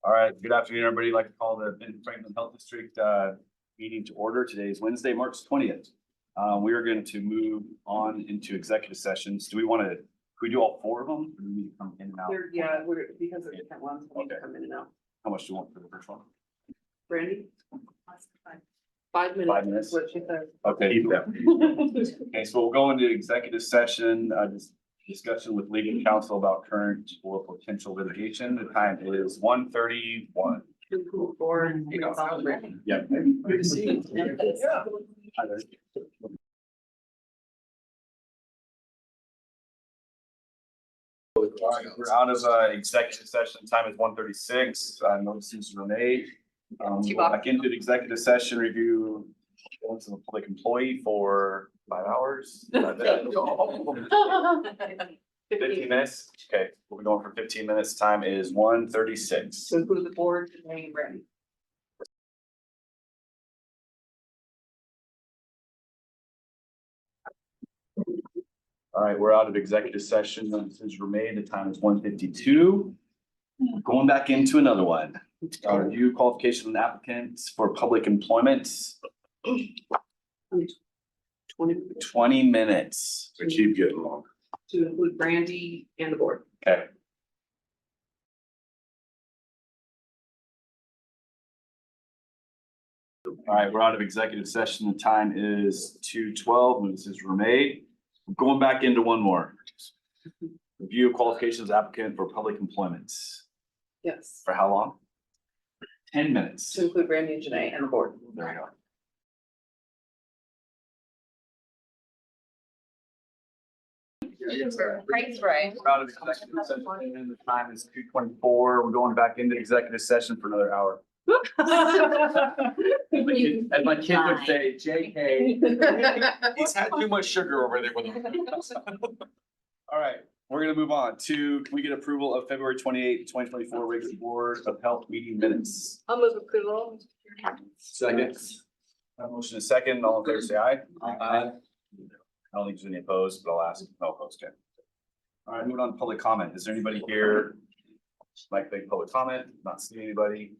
All right, good afternoon, everybody. I'd like to call the Benton-Franklin Health District meeting to order. Today is Wednesday, March 20th. We are going to move on into executive sessions. Do we want to, could we do all four of them? Or do we need to come in and out? We're because of different ones, we Okay. come in and out. How much do you want for the first one? Brandy? 5 minutes. 5 minutes? What she said. Okay. Okay, so we'll go into executive session, discussion with legal counsel about current or potential litigation. The time is 1:31. Yep. Good to see you. Yeah. Hi there. All right, we're out of executive session. Time is 1:36. Notices were made. We'll go back into the executive session, review of a public employee for 5 hours. 15 minutes. Okay, we'll be going for 15 minutes. Time is 1:36. To include the board, name Brandy. All right, we're out of executive session. Notices were made. The time is 1:52. Going back into another one. Review qualification of applicants for public employment. 20 minutes. We keep getting long. To include Brandy and the board. Okay. All right, we're out of executive session. The time is 2:12. Notices were made. Going back into one more. Review qualifications applicant for public employment. Yes. For how long? 10 minutes. To include Brandy and Janae and the board. There you go. Right, right. We're out of executive session and the time is 2:24. We're going back into executive session for another hour. As my kid would say, JK. He's had too much sugar over there with him. All right, we're gonna move on to, can we get approval of February 28th, 2024 regular Board of Health meeting minutes? I'll move approval. Second. Motion is second. All in favor, say aye. Aye. I don't think there's any opposed, but I'll ask. No opposed, okay. All right, moving on to public comment. Is there anybody here? Like to make public comment? Not seeing anybody. Do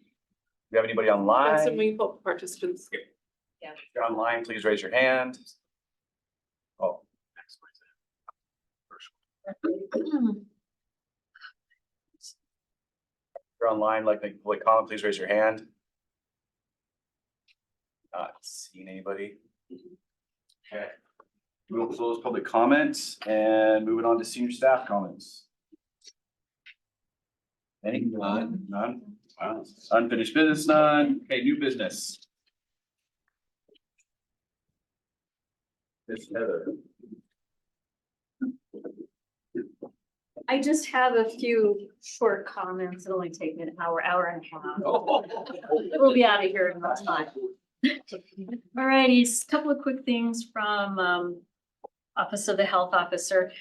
you have anybody online? Some meaningful participants. If you're online, please raise your hand. Oh. If you're online, like make public comment, please raise your hand. Not seeing anybody. Okay. We'll close public comments and moving on to senior staff comments. Any? None? None? Wow. Unfinished business, none. Okay, new business. Miss Heather. I just have a few short comments. It'll only take me an hour, hour and a half. We'll be out of here in no time. All righty, a couple of quick things from Office of the Health Officer.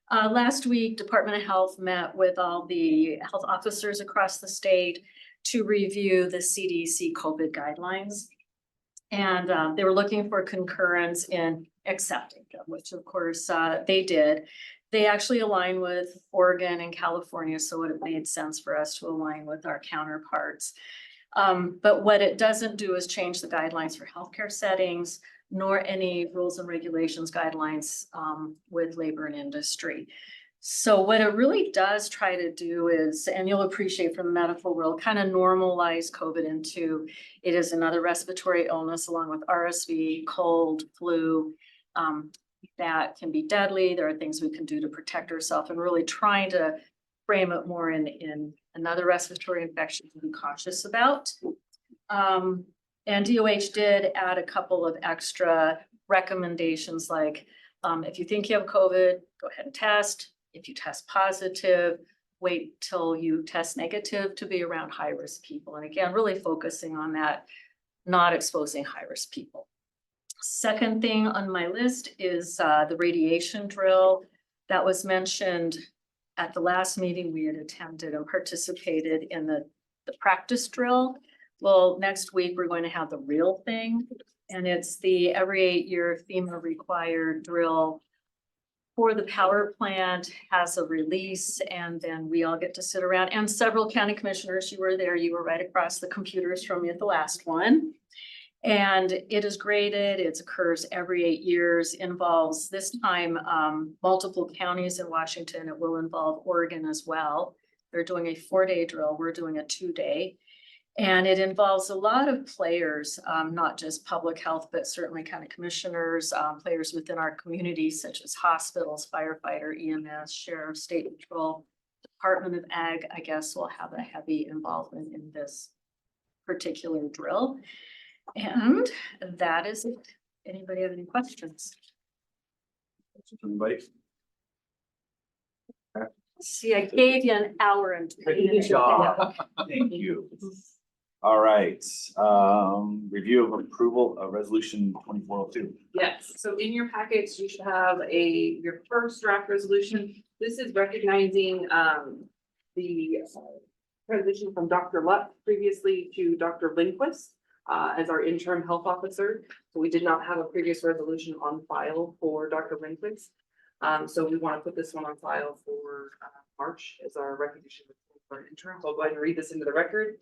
Last week, Department of Health met with all the health officers across the state to review the CDC COVID guidelines. And they were looking for concurrence in accepting them, which of course they did. They actually align with Oregon and California, so it made sense for us to align with our counterparts. But what it doesn't do is change the guidelines for healthcare settings, nor any rules and regulations guidelines with labor and industry. So what it really does try to do is, and you'll appreciate from the medical world, kind of normalize COVID into it is another respiratory illness along with RSV, cold, flu, that can be deadly. There are things we can do to protect ourselves and really trying to frame it more in another respiratory infection to be cautious about. And DOH did add a couple of extra recommendations like if you think you have COVID, go ahead and test. If you test positive, wait till you test negative to be around high-risk people. And again, really focusing on that, not exposing high-risk people. Second thing on my list is the radiation drill that was mentioned at the last meeting. We had attended and participated in the practice drill. Well, next week we're going to have the real thing, and it's the every 8-year FEMA required drill for the power plant has a release, and then we all get to sit around, and several county commissioners, you were there, you were right across the computers from me at the last one. And it is graded, it occurs every 8 years, involves this time multiple counties in Washington. It will involve Oregon as well. They're doing a 4-day drill, we're doing a 2-day. And it involves a lot of players, not just public health, but certainly county commissioners, players within our community, such as hospitals, firefighter, EMS, sheriff, state patrol, Department of Ag, I guess, will have a heavy involvement in this particular drill. And that is it. Anybody have any questions? Anybody? See, I gave you an hour and 20 minutes. Thank you. All right, review of approval of resolution 2402. Yes, so in your package, you should have your first draft resolution. This is recognizing the transition from Dr. Luck previously to Dr. Lindquist as our interim health officer. So we did not have a previous resolution on file for Dr. Lindquist. So we want to put this one on file for March as our recognition for an interim. So I'll go ahead and read this into the record.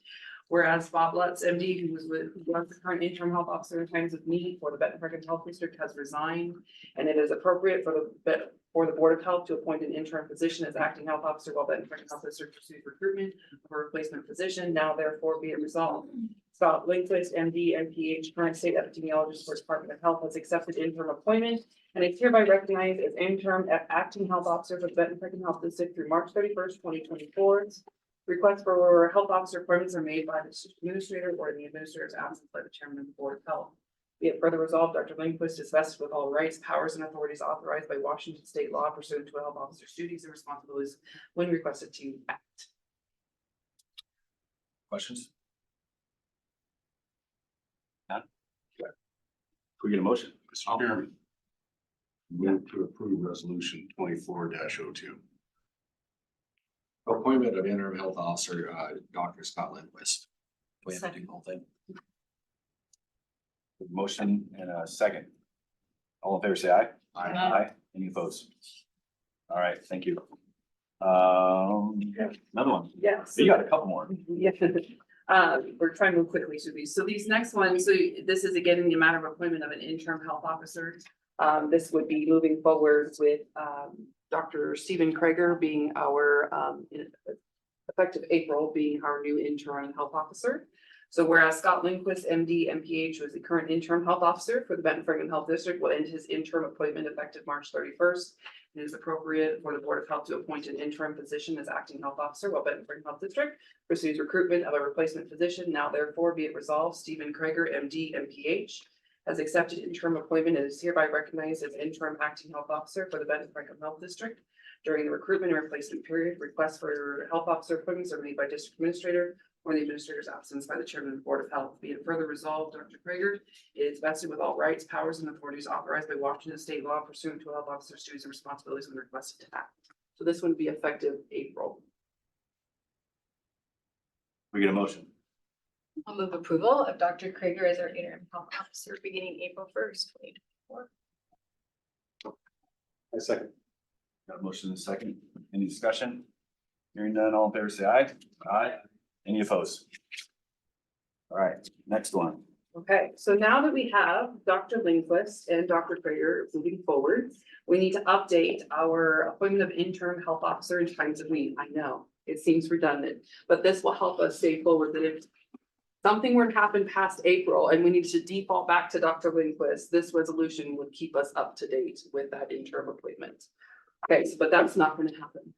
Whereas Bob Lutz, MD, who was the current interim health officer in times of need for the Benton-Franklin Health District, has resigned, and it is appropriate for the Board of Health to appoint an interim position as acting health officer while Benton-Franklin Health District pursues recruitment of a replacement position. Now therefore be it resolved. Scott Lindquist, MD, MPH, current state epidemiologist for Department of Health, has accepted interim appointment and is hereby recognized as interim acting health officer for the Benton-Franklin Health District through March 31st, 2024. Requests for health officer appointments are made by the administrator or in the administrator's absence by the chairman of the Board of Health. Be it further resolved, Dr. Lindquist is vested with all rights, powers, and authorities authorized by Washington state law pursuant to a health officer's duties and responsibilities when requested to act. Questions? None? Okay. Can we get a motion? Mr. Chairman. Move to approve resolution 24-02. Appointment of interim health officer, Dr. Scott Lindquist. We have to do the whole thing. Motion and a second. All in favor, say aye. Aye. Any opposed? All right, thank you. Another one. Yes. You got a couple more. Yeah. We're trying to move quickly through these. So these next ones, so this is again in the matter of appointment of an interim health officer. This would be moving forward with Dr. Stephen Krager being our effective April being our new interim health officer. So whereas Scott Lindquist, MD, MPH, who is the current interim health officer for the Benton-Franklin Health District, will end his interim appointment effective March 31st. It is appropriate for the Board of Health to appoint an interim position as acting health officer while Benton-Franklin Health District pursues recruitment of a replacement physician. Now therefore be it resolved, Stephen Krager, MD, MPH, has accepted interim appointment and is hereby recognized as interim acting health officer for the Benton-Franklin Health District. During the recruitment and replacement period, requests for health officer appointments are made by district administrator or the administrator's absence by the chairman of the Board of Health. Be it further resolved, Dr. Krager is vested with all rights, powers, and authorities authorized by Washington state law pursuant to a health officer's duties and responsibilities when requested to act. So this would be effective April. We get a motion. I'll move approval of Dr. Krager as our interim health officer beginning April 1st, 2024. I second. Got a motion and a second. Any discussion? Hearing none, all in favor, say aye. Aye. Any opposed? All right, next one. Okay, so now that we have Dr. Lindquist and Dr. Krager moving forward, we need to update our appointment of interim health officer in times of need. I know it seems redundant, but this will help us stay forward that if something were to happen past April and we need to default back to Dr. Lindquist, this resolution would keep us up to date with that interim appointment. Okay, so, but that's not going to happen.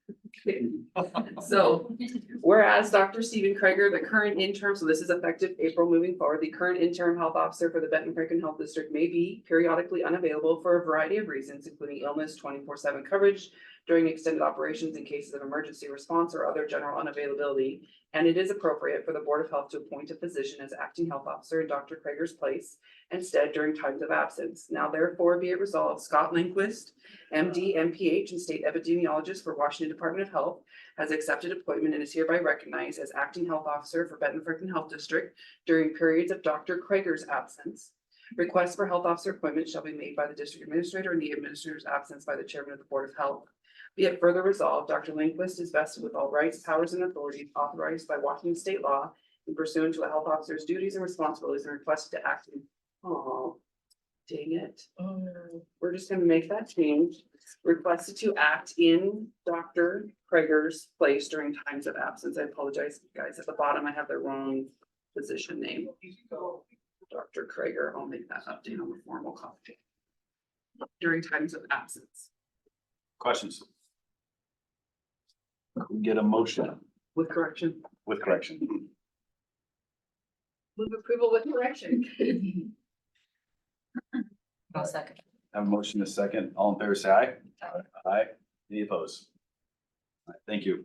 So, whereas Dr. Stephen Krager, the current interim, so this is effective April moving forward, the current interim health officer for the Benton-Franklin Health District may be periodically unavailable for a variety of reasons, including illness, 24/7 coverage during extended operations in cases of emergency response or other general unavailability. And it is appropriate for the Board of Health to appoint a physician as acting health officer in Dr. Krager's place instead during times of absence. Now therefore be it resolved, Scott Lindquist, MD, MPH, and state epidemiologist for Washington Department of Health, has accepted appointment and is hereby recognized as acting health officer for Benton-Franklin Health District during periods of Dr. Krager's absence. Requests for health officer appointment shall be made by the district administrator in the administrator's absence by the chairman of the Board of Health. Be it further resolved, Dr. Lindquist is vested with all rights, powers, and authorities authorized by Washington state law in pursuant to a health officer's duties and responsibilities and requested to act in. Oh, dang it. We're just gonna make that change. Requested to act in Dr. Krager's place during times of absence. I apologize, guys. At the bottom, I have the wrong position name. Dr. Krager, I'll make that update on the formal copy. During times of absence, Questions? We get a motion with correction. with correction. Move approval with correction. I'll second. Have a motion in a second. All in favor, say aye. Aye. Any opposed? All right, thank you.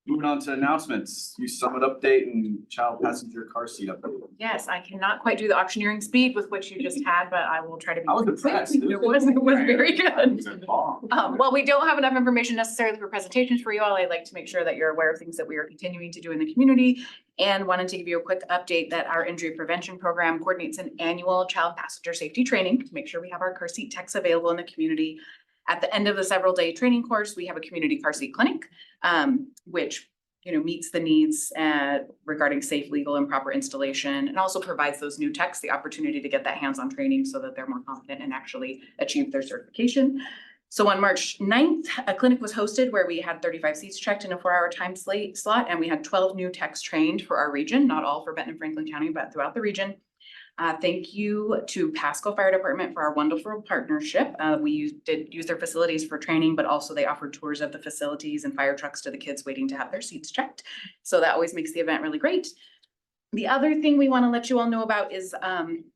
Moving on to announcements, youth summit update and child passenger car seat update. Yes, I cannot quite do the auctioneering speed with which you just had, but I will try to be. I was impressed. It was very good. Good. While we don't have enough information necessarily for presentations for you all, I'd like to make sure that you're aware of things that we are continuing to do in the community. And wanted to give you a quick update that our injury prevention program coordinates an annual child passenger safety training to make sure we have our car seat techs available in the community. At the end of the several day training course, we have a community car seat clinic, which meets the needs regarding safe, legal, and proper installation, and also provides those new techs the opportunity to get that hands-on training so that they're more confident and actually achieve their certification. So on March 9th, a clinic was hosted where we had 35 seats checked in a 4-hour time slot, and we had 12 new techs trained for our region, not all for Benton-Franklin County, but throughout the region. Thank you to Pasco Fire Department for our wonderful partnership. We did use their facilities for training, but also they offered tours of the facilities and fire trucks to the kids waiting to have their seats checked. So that always makes the event really great. The other thing we want to let you all know about is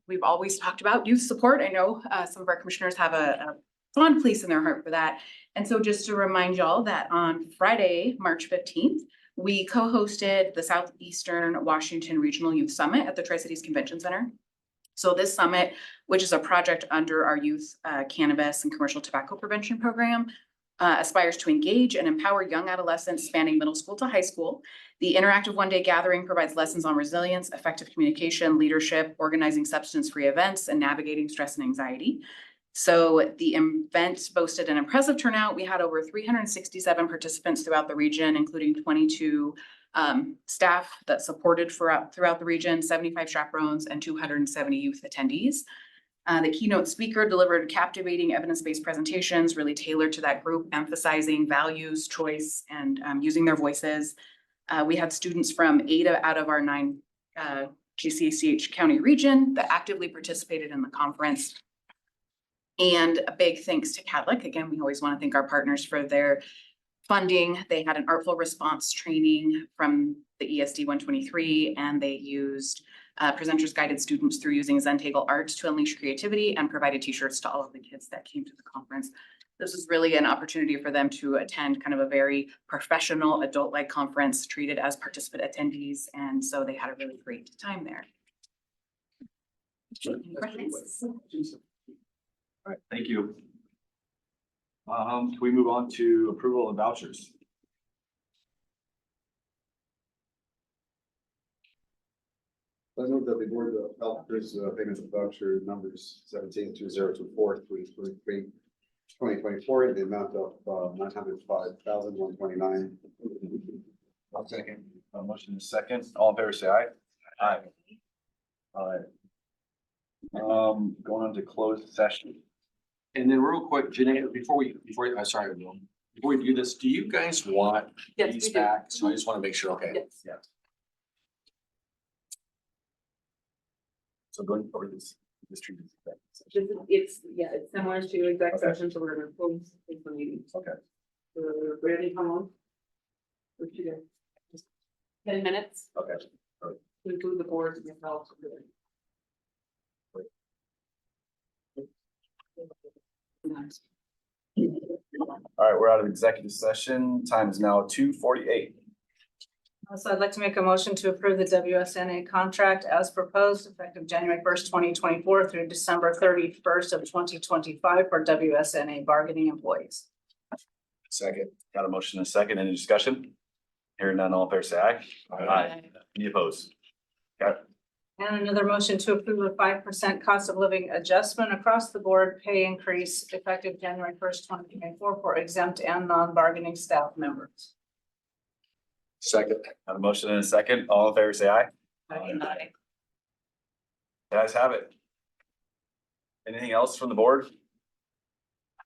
we've always talked about youth support. I know some of our commissioners have a fond place in their heart for that. And so just to remind y'all that on Friday, March 15th, we co-hosted the Southeastern Washington Regional Youth Summit at the Tri-Cities Convention Center. So this summit, which is a project under our youth cannabis and commercial tobacco prevention program, aspires to engage and empower young adolescents spanning middle school to high school. The interactive one-day gathering provides lessons on resilience, effective communication, leadership, organizing substance-free events, and navigating stress and anxiety. So the event boasted an impressive turnout. We had over 367 participants throughout the region, including 22 staff that supported throughout the region, 75 chaperones, and 270 youth attendees. The keynote speaker delivered captivating evidence-based presentations really tailored to that group, emphasizing values, choice, and using their voices. We had students from 8 out of our 9 GCACH county region that actively participated in the conference. And a big thanks to Catholic. Again, we always want to thank our partners for their funding. They had an artful response training from the ESD 123, and they used presenters guided students through using Zentangle art to unleash creativity and provided t-shirts to all of the kids that came to the conference. This is really an opportunity for them to attend kind of a very professional adult-like conference treated as participant attendees. And so they had a really great time there. All right, thank you. Can we move on to approval of vouchers? I move that the Board of Health approves payments of voucher numbers 17-2024 2024 in the amount of $905,129. I'll second. Motion is second. All in favor, say aye. Aye. All right. Going on to closed session. And then real quick, Janae, before we do this, do you guys want Yes, these we do. back? So I just want to make sure, okay. Yes. Yeah. So going forward, this treatment. It's similar to exec session, so we're gonna close the meeting. Okay. Brandy, how long? What you do? 10 minutes, Okay. to include the board and yourself. All right, we're out of executive session. Time is now 2:48. So I'd like to make a motion to approve the WSNA contract as proposed effective January 1st, 2024 through December 31st of 2025 for WSNA bargaining employees. Second. Got a motion and a second. Any discussion? Hearing none, all in favor, say aye. Aye. Any opposed? Got it. And another motion to approve a 5% cost of living adjustment across the board pay increase effective January 1st, 2024 for exempt and non-bargaining staff members. Second. Have a motion and a second. All in favor, say aye. Aye. Guys have it. Anything else from the board?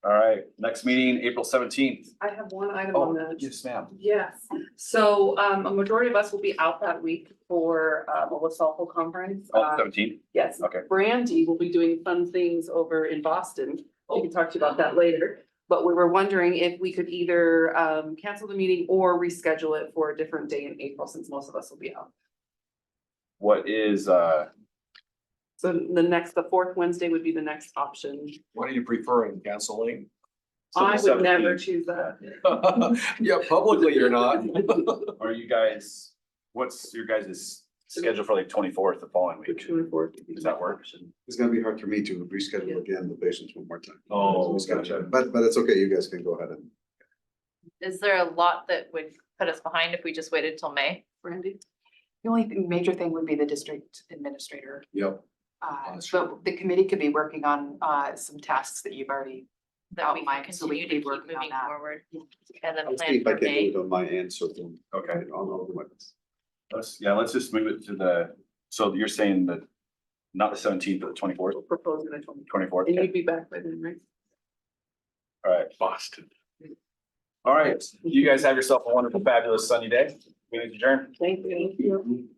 All right, next meeting, April 17th. I have one item on that. Yes, ma'am. Yes, so a majority of us will be out that week for a WSOL conference. 17th. Yes. Okay. Brandy will be doing fun things over in Boston. We can talk to you about that later. But we were wondering if we could either cancel the meeting or reschedule it for a different day in April, since most of us will be out. What is, So the fourth Wednesday would be the next option. What are you preferring, canceling? So I the would never 17th. choose that. Yeah, publicly you're not. are you guys, what's your guys' schedule for like 24th, the following The week? 24th. Does that work? It's gonna be hard for me to reschedule again the patients one more time. Oh, It's gonna- gotcha. But it's okay, you guys can go ahead and. Is there a lot that would put us behind if we just waited till May? Brandy? The only major thing would be the district administrator. Yep. But the committee could be working on some tasks that you've already That we can outlined, so we continue could to be keep working on moving that. forward? And then I'll see plan if I for can do May. it on my end, so. Okay. I'll do it. Let's just move it to the, so you're saying that, not the 17th, but the 24th, We're proposing the 24th. 24th? And Okay. you'd be back by then, right? All right. Boston. All right, you guys have yourself a wonderful, fabulous sunny day. Meeting adjourned. Thank you.